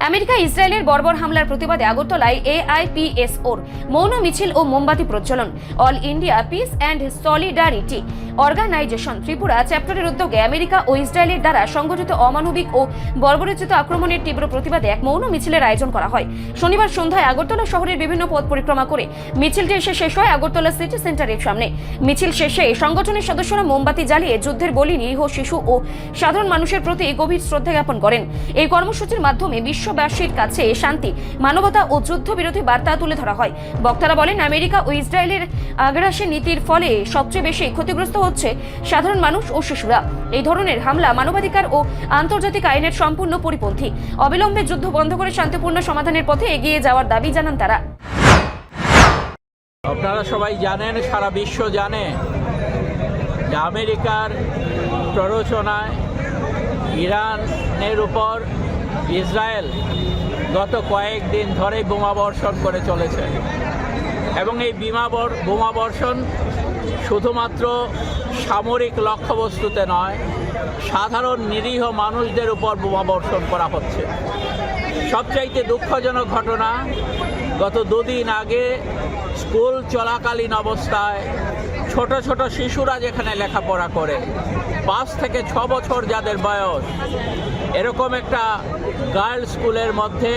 America ইসরায়েলের বর্বর হামলার প্রতিবাদে আগরতলায় AIPSOর মৌন মিছিল ও মোমবাতি প্রজ্বলন। All India peace and solidarity organization Tripura চ্যাপ্টারের উদ্যোগে আমেরিকা ও ইসরায়েলের দ্বারা সংগঠিত অমানবিক ও বর্বরোচিত আক্রমণের তীব্র প্রতিবাদে এক মৌন মিছিলের আয়োজন করা হয়। শনিবার সন্ধ্যায় আগরতলা শহরের বিভিন্ন পথ পরিক্রমা করে মিছিলটি এসে শেষ হয় আগরতলা সিটি সেন্টারের সামনে। মিছিল শেষে সংগঠনের সদস্যরা মোমবাতি জ্বালিয়ে যুদ্ধের বলি, নিরীহ শিশু ও সাধারণ মানুষের প্রতি গভীর শ্রদ্ধা জ্ঞাপন করেন। এই কর্মসূচির মাধ্যমে বিশ্ববাসীর কাছে শান্তি, মানবতা ও যুদ্ধবিরোধী বার্তা তুলে ধরা হয়। বক্তারা বলেন, আমেরিকা ও ইসরায়েলের আগ্রাসী নীতির ফলে সবচেয়ে বেশি ক্ষতিগ্রস্ত হচ্ছে সাধারণ মানুষ ও শিশুরা। এই ধরনের হামলা মানবাধিকার ও আন্তর্জাতিক আইনের সম্পূর্ণ পরিপন্থী। অবিলম্বে যুদ্ধ বন্ধ করে শান্তিপূর্ণ সমাধানের পথে এগিয়ে যাওয়ার দাবি জানান তারা। আপনারা সবাই জানেন, সারা বিশ্ব জানে যে আমেরিকার প্ররোচনায় ইরানের উপর ইসরায়েল গত কয়েকদিন ধরে বোমাবর্ষণ করে চলেছে এবং এই বোমাবর্ষণ শুধুমাত্র সামরিক লক্ষ্যবস্তুতে নয়, সাধারণ নিরীহ মানুষদের উপর বোমাবর্ষণ করা হচ্ছে। সবচাইতে দুঃখজনক ঘটনা, গত দুদিন আগে স্কুল চলাকালীন অবস্থায় ছোট ছোট শিশুরা যেখানে লেখাপড়া করে, 5 থেকে 6 বছর যাদের বয়স, এরকম একটা গার্লস স্কুলের মধ্যে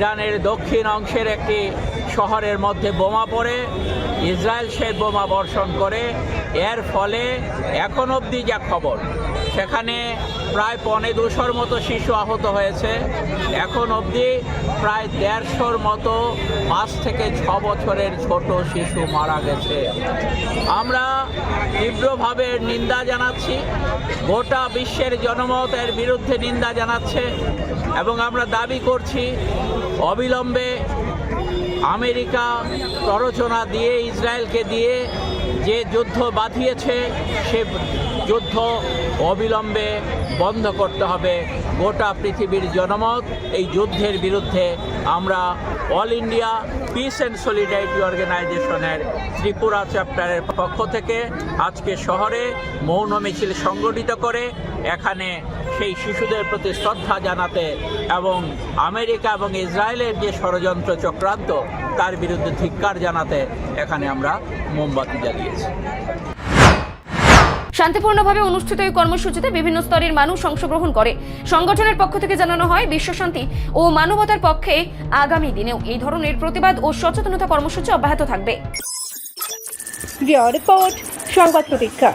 ইরানের দক্ষিণ অংশের একটি শহরের মধ্যে বোমা পড়ে ইসরায়েল সেই বোমা বর্ষণ করে। এর ফলে এখন অবধি যা খবর, সেখানে প্রায় 250 মতো শিশু আহত হয়েছে। এখন অবধি প্রায় 150 মতো 5 থেকে 6 বছরের ছোট শিশু মারা গেছে। আমরা তীব্রভাবে নিন্দা জানাচ্ছি, গোটা বিশ্বের জনমত এর বিরুদ্ধে নিন্দা জানাচ্ছে এবং আমরা দাবি করছি অবিলম্বে আমেরিকা প্ররোচনা দিয়ে ইসরায়েলকে দিয়ে যে যুদ্ধ বাঁধিয়েছে সে যুদ্ধ অবিলম্বে বন্ধ করতে হবে। গোটা পৃথিবীর জনমত এই যুদ্ধের বিরুদ্ধে। আমরা all India peace and solidarity অর্গানাইজেশনের ত্রিপুরা চ্যাপ্টারের পক্ষ থেকে আজকে শহরে মৌন মিছিল সংগঠিত করে এখানে সেই শিশুদের প্রতি শ্রদ্ধা জানাতে এবং আমেরিকা এবং ইসরায়েলের যে ষড়যন্ত্র চক্রান্ত তার বিরুদ্ধে ধিক্কার জানাতে এখানে আমরা মোমবাতি জ্বালিয়েছি। শান্তিপূর্ণভাবে অনুষ্ঠিত এই কর্মসূচিতে বিভিন্ন স্তরের মানুষ অংশগ্রহণ করে। সংগঠনের পক্ষ থেকে জানানো হয়, বিশ্বশান্তি ও মানবতার পক্ষে আগামী দিনেও এই ধরনের প্রতিবাদ ও সচেতনতা কর্মসূচি অব্যাহত থাকবে। রিপোর্ট সংবাদ প্রতীক্ষা।